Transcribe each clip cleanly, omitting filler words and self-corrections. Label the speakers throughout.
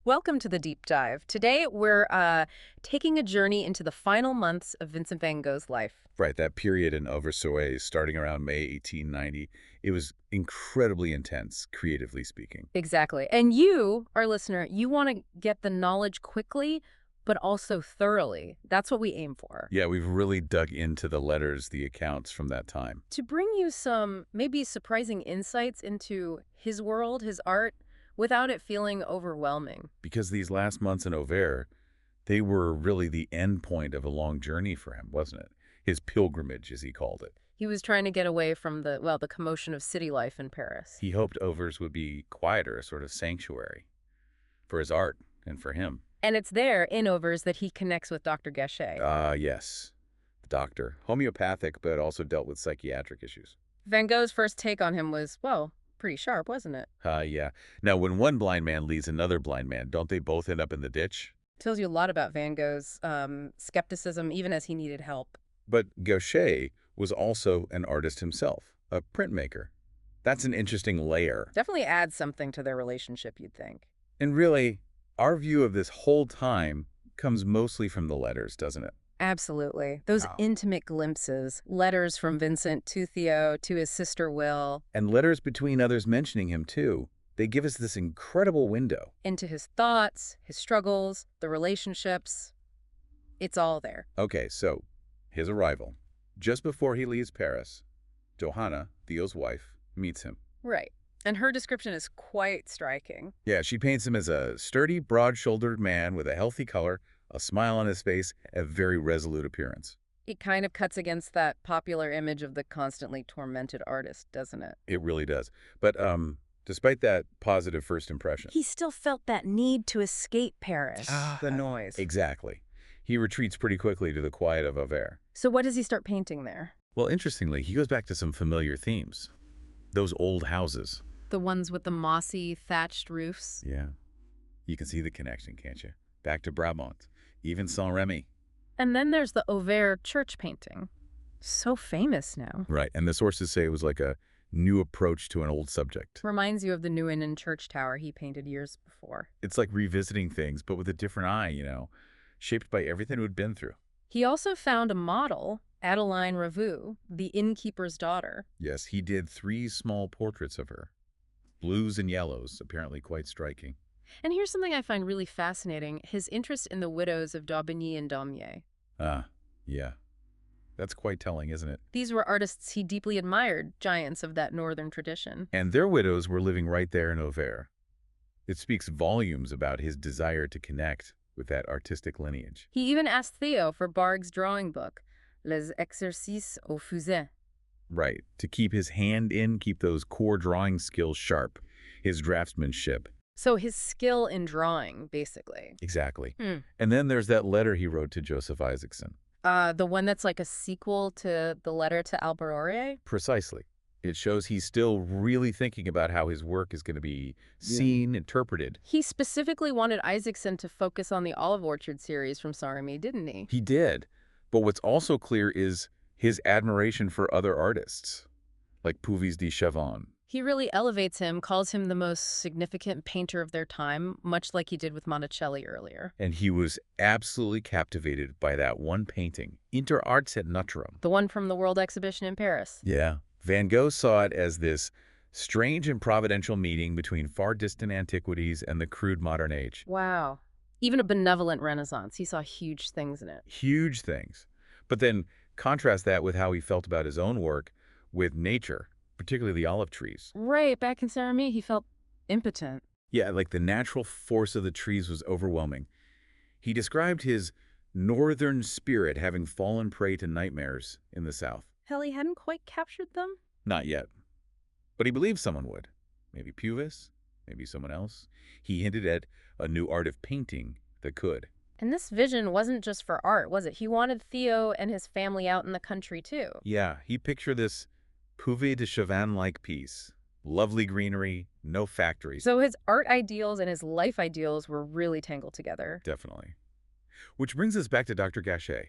Speaker 1: Welcome to the deep dive. Today, we're taking a journey into the final months of Vincent van Gogh's life.
Speaker 2: Right, that period in Auvers starting around May 1890, it was incredibly intense, creatively speaking.
Speaker 1: Exactly. And you, our listener, you want to get the knowledge quickly, but also thoroughly. That's what we aim for.
Speaker 2: Yeah, we've really dug into the letters, the accounts from that time.
Speaker 1: To bring you some maybe surprising insights into his world, his art, without it feeling overwhelming.
Speaker 2: Because these last months in Auvers, they were really the end point of a long journey for him, wasn't it? His pilgrimage, as he called it.
Speaker 1: He was trying to get away from the commotion of city life in Paris.
Speaker 2: He hoped Auvers would be quieter, a sort of sanctuary for his art and for him.
Speaker 1: And it's there, in Auvers, that he connects with Dr. Gachet.
Speaker 2: Yes. The doctor. Homeopathic, but also dealt with psychiatric issues.
Speaker 1: Van Gogh's first take on him was, well, pretty sharp, wasn't it?
Speaker 2: Yeah. Now, when one blind man leads another blind man, don't they both end up in the ditch?
Speaker 1: Tells you a lot about Van Gogh's skepticism, even as he needed help.
Speaker 2: But Gaucher was also an artist himself, a printmaker. That's an interesting layer.
Speaker 1: Definitely adds something to their relationship, you'd think.
Speaker 2: And really, our view of this whole time comes mostly from the letters, doesn't it?
Speaker 1: Absolutely. Those
Speaker 2: Wow.
Speaker 1: intimate glimpses, letters from Vincent to Theo, to his sister Will,
Speaker 2: And letters between others mentioning him, too. They give us this incredible window.
Speaker 1: into his thoughts, his struggles, the relationships. It's all there.
Speaker 2: Okay, so his arrival. Just before he leaves Paris, Johanna, Theo's wife, meets him.
Speaker 1: Right. And her description is quite striking.
Speaker 2: Yeah, she paints him as a sturdy, broad-shouldered man with a healthy color, a smile on his face, a very resolute appearance.
Speaker 1: It kind of cuts against that popular image of the constantly tormented artist, doesn't it?
Speaker 2: It really does. But despite that positive first impression,
Speaker 1: He still felt that need to escape Paris, the
Speaker 2: Ah,
Speaker 1: noise.
Speaker 2: exactly, he retreats pretty quickly to the quiet of Auvers.
Speaker 1: So what does he start painting there?
Speaker 2: Well, interestingly, he goes back to some familiar themes. Those old houses.
Speaker 1: The ones with the mossy, thatched roofs?
Speaker 2: Yeah. You can see the connection, can't you? Back to Brabant, even Saint-Remy.
Speaker 1: And then there's the Auvers church painting. So famous now.
Speaker 2: Right, and the sources say it was like a new approach to an old subject.
Speaker 1: Reminds you of the Nieuwenan church tower he painted years before.
Speaker 2: It's like revisiting things, but with a different eye, shaped by everything we'd been through.
Speaker 1: He also found a model, Adeline Ravoux, the innkeeper's daughter.
Speaker 2: Yes, he did 3 small portraits of her. Blues and yellows, apparently quite striking.
Speaker 1: And here's something I find really fascinating, his interest in the widows of Daubigny and Daumier.
Speaker 2: Yeah. That's quite telling, isn't it?
Speaker 1: These were artists he deeply admired, giants of that northern tradition.
Speaker 2: And their widows were living right there in Auvers. It speaks volumes about his desire to connect with that artistic lineage.
Speaker 1: He even asked Theo for Bargues's drawing book, Les Exercices au Fusain.
Speaker 2: Right, to keep his hand in, keep those core drawing skills sharp, his draftsmanship.
Speaker 1: So his skill in drawing, basically.
Speaker 2: Exactly.
Speaker 1: Hmm.
Speaker 2: And then there's that letter he wrote to Joseph Isaacson.
Speaker 1: The one that's like a sequel to the letter to Albert.
Speaker 2: Precisely. It shows he's still really thinking about how his work is going to be seen, interpreted.
Speaker 1: He specifically wanted Isaacson to focus on the olive orchard series from Saint-Remy, didn't he?
Speaker 2: He did. But what's also clear is his admiration for other artists, like Puvis de Chavannes.
Speaker 1: He really elevates him, calls him the most significant painter of their time, much like he did with Monticelli earlier.
Speaker 2: And he was absolutely captivated by that one painting, Inter Arts et Naturam.
Speaker 1: The one from the World Exhibition in Paris.
Speaker 2: Yeah. Van Gogh saw it as this strange and providential meeting between far distant antiquities and the crude modern age.
Speaker 1: Wow. Even a benevolent Renaissance. He saw huge things in it.
Speaker 2: Huge things. But then contrast that with how he felt about his own work with nature, particularly the olive trees.
Speaker 1: Right, back in Saint-Remy, he felt impotent.
Speaker 2: Yeah, like the natural force of the trees was overwhelming. He described his northern spirit having fallen prey to nightmares in the south.
Speaker 1: Hell, he hadn't quite captured them?
Speaker 2: Not yet. But he believed someone would. Maybe Puvis, maybe someone else. He hinted at a new art of painting that could.
Speaker 1: And this vision wasn't just for art, was it? He wanted Theo and his family out in the country, too.
Speaker 2: Yeah, he pictured this Puvis de Chavannes-like piece. Lovely greenery, no factories.
Speaker 1: So his art ideals and his life ideals were really tangled together.
Speaker 2: Definitely. Which brings us back to Dr. Gachet.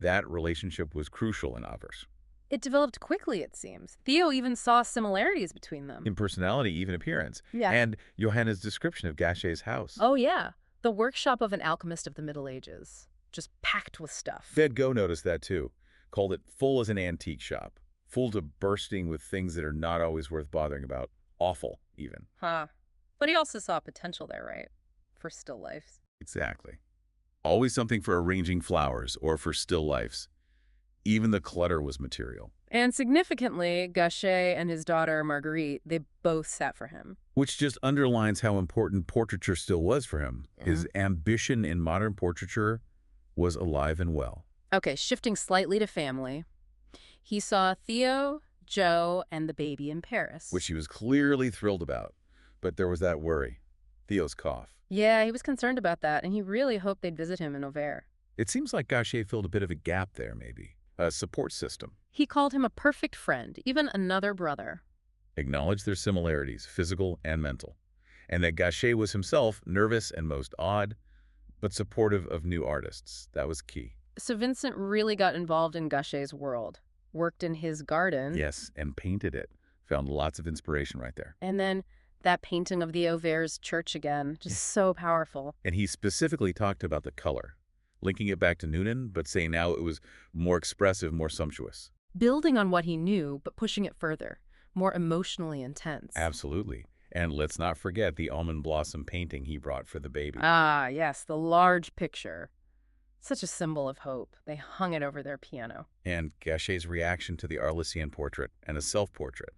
Speaker 2: That relationship was crucial in Auvers.
Speaker 1: It developed quickly, it seems. Theo even saw similarities between them.
Speaker 2: In personality, even appearance.
Speaker 1: Yeah.
Speaker 2: And Johanna's description of Gachet's house.
Speaker 1: Oh, yeah. The workshop of an alchemist of the Middle Ages. Just packed with stuff.
Speaker 2: Van Gogh noticed that too. Called it full as an antique shop. Full to bursting with things that are not always worth bothering about. Awful, even.
Speaker 1: Huh. But he also saw potential there, right? For still lifes.
Speaker 2: Exactly. Always something for arranging flowers or for still lifes. Even the clutter was material.
Speaker 1: And significantly, Gachet and his daughter, Marguerite, they both sat for him.
Speaker 2: Which just underlines how important portraiture still was for him. His ambition in modern portraiture was alive and well.
Speaker 1: Okay, shifting slightly to family. He saw Theo, Joe, and the baby in Paris.
Speaker 2: Which he was clearly thrilled about. But there was that worry. Theo's cough.
Speaker 1: Yeah, he was concerned about that, and he really hoped they'd visit him in Auvers.
Speaker 2: It seems like Gachet filled a bit of a gap there, maybe. A support system.
Speaker 1: He called him a perfect friend, even another brother.
Speaker 2: Acknowledged their similarities, physical and mental. And that Gachet was himself nervous and most odd, but supportive of new artists. That was key.
Speaker 1: So Vincent really got involved in Gachet's world, worked in his garden.
Speaker 2: Yes, and painted it. Found lots of inspiration right there.
Speaker 1: And then that painting of the Auvers church again, just so powerful.
Speaker 2: And he specifically talked about the color, linking it back to Noonan, but saying now it was more expressive, more sumptuous.
Speaker 1: Building on what he knew, but pushing it further, more emotionally intense.
Speaker 2: Absolutely. And let's not forget the almond blossom painting he brought for the baby.
Speaker 1: Ah, yes, the large picture. Such a symbol of hope. They hung it over their piano.
Speaker 2: And Gachet's reaction to the Arlesian portrait and a self-portrait.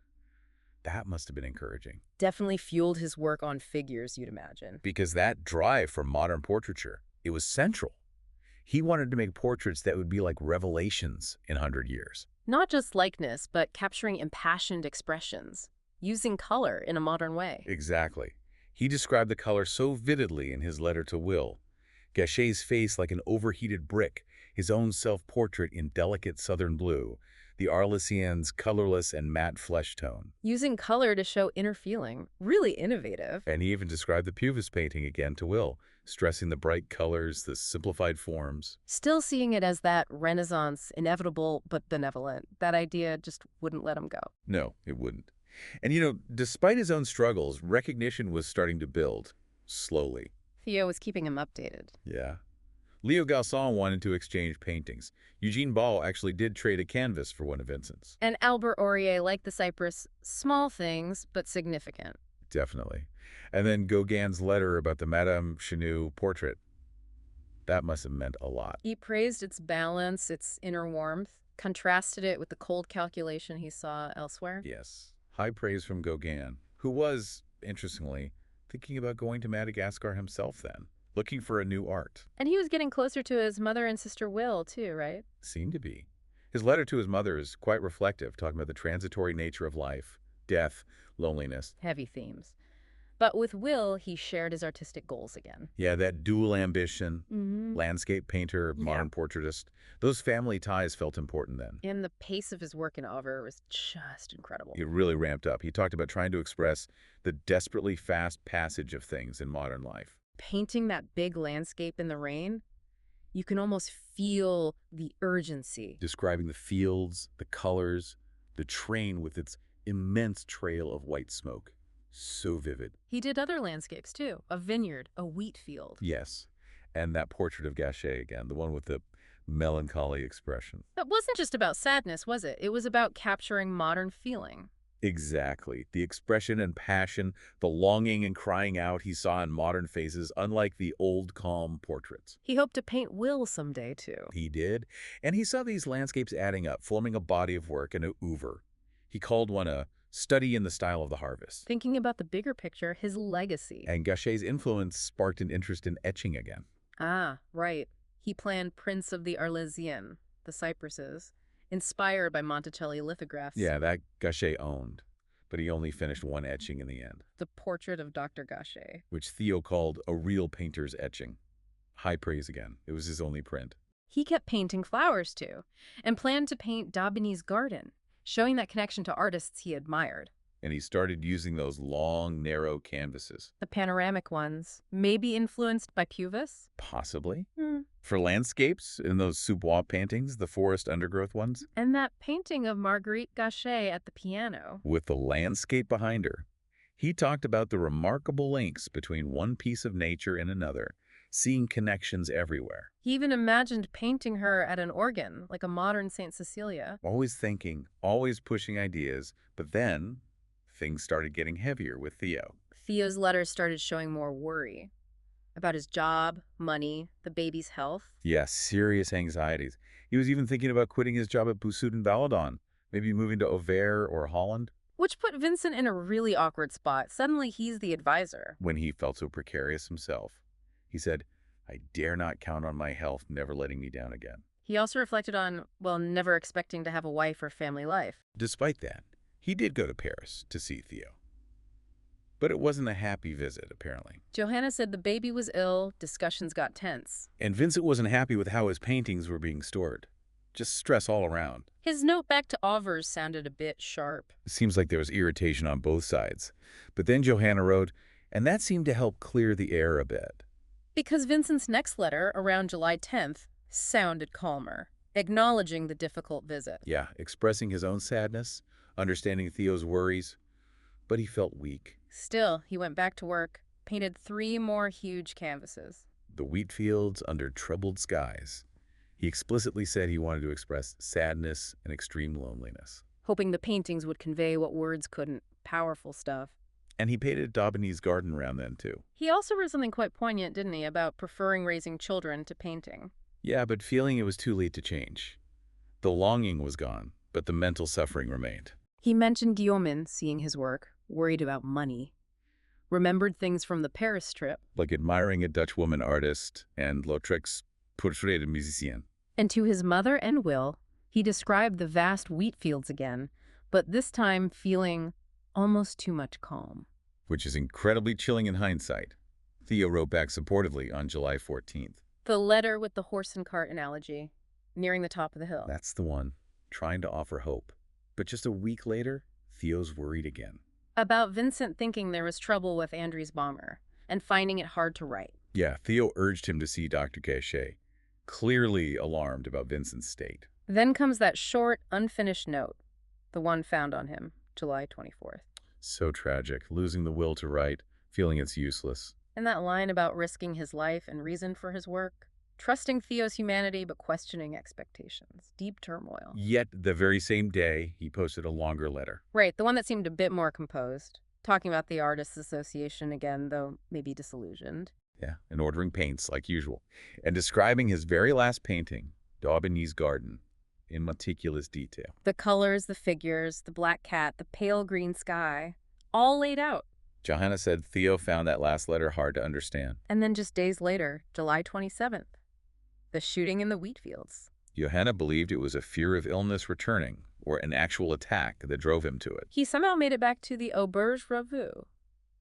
Speaker 2: That must have been encouraging.
Speaker 1: Definitely fueled his work on figures, you'd imagine.
Speaker 2: Because that drive for modern portraiture, it was central. He wanted to make portraits that would be like revelations in 100 years.
Speaker 1: Not just likeness, but capturing impassioned expressions, using color in a modern way.
Speaker 2: Exactly. He described the color so vividly in his letter to Will. Gachet's face like an overheated brick, his own self-portrait in delicate southern blue, the Arlesian's colorless and matte flesh tone.
Speaker 1: Using color to show inner feeling. Really innovative.
Speaker 2: And he even described the Puvis painting again to Will, stressing the bright colors, the simplified forms.
Speaker 1: Still seeing it as that Renaissance, inevitable but benevolent. That idea just wouldn't let him go.
Speaker 2: No, it wouldn't. And despite his own struggles, recognition was starting to build, slowly.
Speaker 1: Theo was keeping him updated.
Speaker 2: Yeah. Leo Gaussin wanted to exchange paintings. Eugene Ball actually did trade a canvas for one of Vincent's.
Speaker 1: And Albert Aurier liked the Cypress. Small things, but significant.
Speaker 2: Definitely. And then Gauguin's letter about the Madame Chenou portrait. That must have meant a lot.
Speaker 1: He praised its balance, its inner warmth, contrasted it with the cold calculation he saw elsewhere.
Speaker 2: Yes. High praise from Gauguin, who was, interestingly, thinking about going to Madagascar himself then, looking for a new art.
Speaker 1: And he was getting closer to his mother and sister Will, too, right?
Speaker 2: Seemed to be. His letter to his mother is quite reflective, talking about the transitory nature of life, death, loneliness.
Speaker 1: Heavy themes. But with Will, he shared his artistic goals again.
Speaker 2: Yeah, that dual ambition, landscape painter, modern portraitist. Those family ties felt important then.
Speaker 1: And the pace of his work in Auvers was just incredible.
Speaker 2: It really ramped up. He talked about trying to express the desperately fast passage of things in modern life.
Speaker 1: Painting that big landscape in the rain, you can almost feel the urgency.
Speaker 2: Describing the fields, the colors, the train with its immense trail of white smoke. So vivid.
Speaker 1: He did other landscapes, too. A vineyard, a wheat field.
Speaker 2: Yes. And that portrait of Gachet again, the one with the melancholy expression.
Speaker 1: That wasn't just about sadness, was it? It was about capturing modern feeling.
Speaker 2: Exactly. The expression and passion, the longing and crying out he saw in modern faces, unlike the old, calm portraits.
Speaker 1: He hoped to paint Will someday, too.
Speaker 2: He did. And he saw these landscapes adding up, forming a body of work in an oeuvre. He called one a study in the style of the harvest.
Speaker 1: Thinking about the bigger picture, his legacy.
Speaker 2: And Gachet's influence sparked an interest in etching again.
Speaker 1: Ah, right. He planned Prince of the Arlesian, the cypresses, inspired by Monticelli lithographs.
Speaker 2: Yeah, that Gachet owned. But he only finished one etching in the end.
Speaker 1: The portrait of Dr. Gachet.
Speaker 2: Which Theo called a real painter's etching. High praise again. It was his only print.
Speaker 1: He kept painting flowers, too, and planned to paint Daubigny's garden, showing that connection to artists he admired.
Speaker 2: and he started using those long, narrow canvases.
Speaker 1: The panoramic ones, maybe influenced by Puvis?
Speaker 2: Possibly.
Speaker 1: Hmm.
Speaker 2: For landscapes, in those sous-bois paintings, the forest undergrowth ones,
Speaker 1: And that painting of Marguerite Gachet at the piano.
Speaker 2: with the landscape behind her. He talked about the remarkable links between one piece of nature and another, seeing connections everywhere.
Speaker 1: He even imagined painting her at an organ, like a modern St. Cecilia.
Speaker 2: Always thinking, always pushing ideas, but then things started getting heavier with Theo.
Speaker 1: Theo's letters started showing more worry about his job, money, the baby's health.
Speaker 2: Yes, serious anxieties. He was even thinking about quitting his job at Bussoud and Valadon, maybe moving to Auvers or Holland.
Speaker 1: Which put Vincent in a really awkward spot. Suddenly, he's the advisor.
Speaker 2: When he felt so precarious himself, he said, "I dare not count on my health never letting me down again."
Speaker 1: He also reflected on, well, never expecting to have a wife or family life.
Speaker 2: Despite that, he did go to Paris to see Theo. But it wasn't a happy visit, apparently.
Speaker 1: Johanna said the baby was ill, discussions got tense.
Speaker 2: And Vincent wasn't happy with how his paintings were being stored. Just stress all around.
Speaker 1: His note back to Auvers sounded a bit sharp.
Speaker 2: It seems like there was irritation on both sides. But then Johanna wrote, and that seemed to help clear the air a bit.
Speaker 1: Because Vincent's next letter, around July 10th, sounded calmer, acknowledging the difficult visit.
Speaker 2: Yeah, expressing his own sadness, understanding Theo's worries, but he felt weak.
Speaker 1: Still, he went back to work, painted 3 more huge canvases.
Speaker 2: The wheat fields under troubled skies. He explicitly said he wanted to express sadness and extreme loneliness.
Speaker 1: Hoping the paintings would convey what words couldn't. Powerful stuff.
Speaker 2: And he painted Daubigny's garden around then, too.
Speaker 1: He also wrote something quite poignant, didn't he, about preferring raising children to painting.
Speaker 2: Yeah, but feeling it was too late to change. The longing was gone, but the mental suffering remained.
Speaker 1: He mentioned Guillaumin seeing his work, worried about money. Remembered things from the Paris trip.
Speaker 2: Like admiring a Dutch woman artist and Lautrec's Portrait de Musicien.
Speaker 1: And to his mother and Will, he described the vast wheat fields again, but this time feeling almost too much calm.
Speaker 2: Which is incredibly chilling in hindsight. Theo wrote back supportively on July 14th.
Speaker 1: The letter with the horse and cart analogy, nearing the top of the hill.
Speaker 2: That's the one, trying to offer hope. But just a week later, Theo's worried again.
Speaker 1: About Vincent thinking there was trouble with Andries Bommer and finding it hard to write.
Speaker 2: Yeah, Theo urged him to see Dr. Gachet, clearly alarmed about Vincent's state.
Speaker 1: Then comes that short, unfinished note, the one found on him, July 24th.
Speaker 2: So tragic, losing the will to write, feeling it's useless.
Speaker 1: And that line about risking his life and reason for his work, trusting Theo's humanity but questioning expectations, deep turmoil.
Speaker 2: Yet, the very same day, he posted a longer letter.
Speaker 1: Right, the one that seemed a bit more composed, talking about the Artists' Association again, though maybe disillusioned.
Speaker 2: Yeah, and ordering paints, like usual. And describing his very last painting, Daubigny's garden, in meticulous detail.
Speaker 1: The colors, the figures, the black cat, the pale green sky, all laid out.
Speaker 2: Johanna said Theo found that last letter hard to understand.
Speaker 1: And then just days later, July 27th, the shooting in the wheat fields.
Speaker 2: Johanna believed it was a fear of illness returning, or an actual attack that drove him to it.
Speaker 1: He somehow made it back to the Auberge Revue,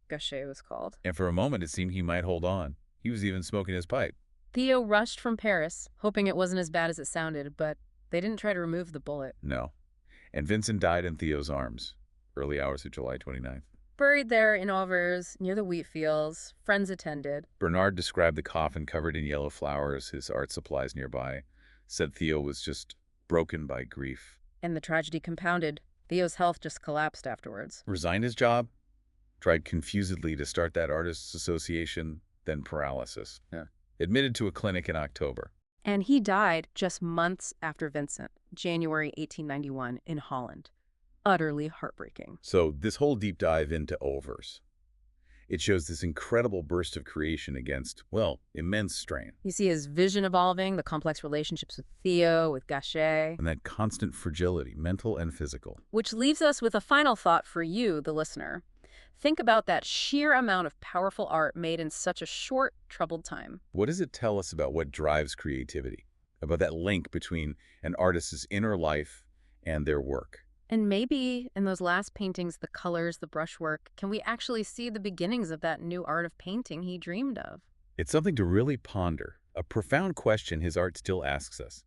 Speaker 1: Gachet was called.
Speaker 2: And for a moment, it seemed he might hold on. He was even smoking his pipe.
Speaker 1: Theo rushed from Paris, hoping it wasn't as bad as it sounded, but they didn't try to remove the bullet.
Speaker 2: No. And Vincent died in Theo's arms, early hours of July 29th.
Speaker 1: Buried there in Auvers, near the wheat fields, friends attended.
Speaker 2: Bernard described the coffin covered in yellow flowers, his art supplies nearby, said Theo was just broken by grief.
Speaker 1: And the tragedy compounded. Theo's health just collapsed afterwards.
Speaker 2: Resigned his job, tried confusedly to start that artists' association, then paralysis. Yeah. Admitted to a clinic in October.
Speaker 1: And he died just months after Vincent, January 1891, in Holland. Utterly heartbreaking.
Speaker 2: So this whole deep dive into Auvers, it shows this incredible burst of creation against, well, immense strain.
Speaker 1: You see his vision evolving, the complex relationships with Theo, with Gachet.
Speaker 2: And that constant fragility, mental and physical.
Speaker 1: Which leaves us with a final thought for you, the listener. Think about that sheer amount of powerful art made in such a short, troubled time.
Speaker 2: What does it tell us about what drives creativity? About that link between an artist's inner life and their work?
Speaker 1: And maybe in those last paintings, the colors, the brushwork, can we actually see the beginnings of that new art of painting he dreamed of?
Speaker 2: It's something to really ponder, a profound question his art still asks us.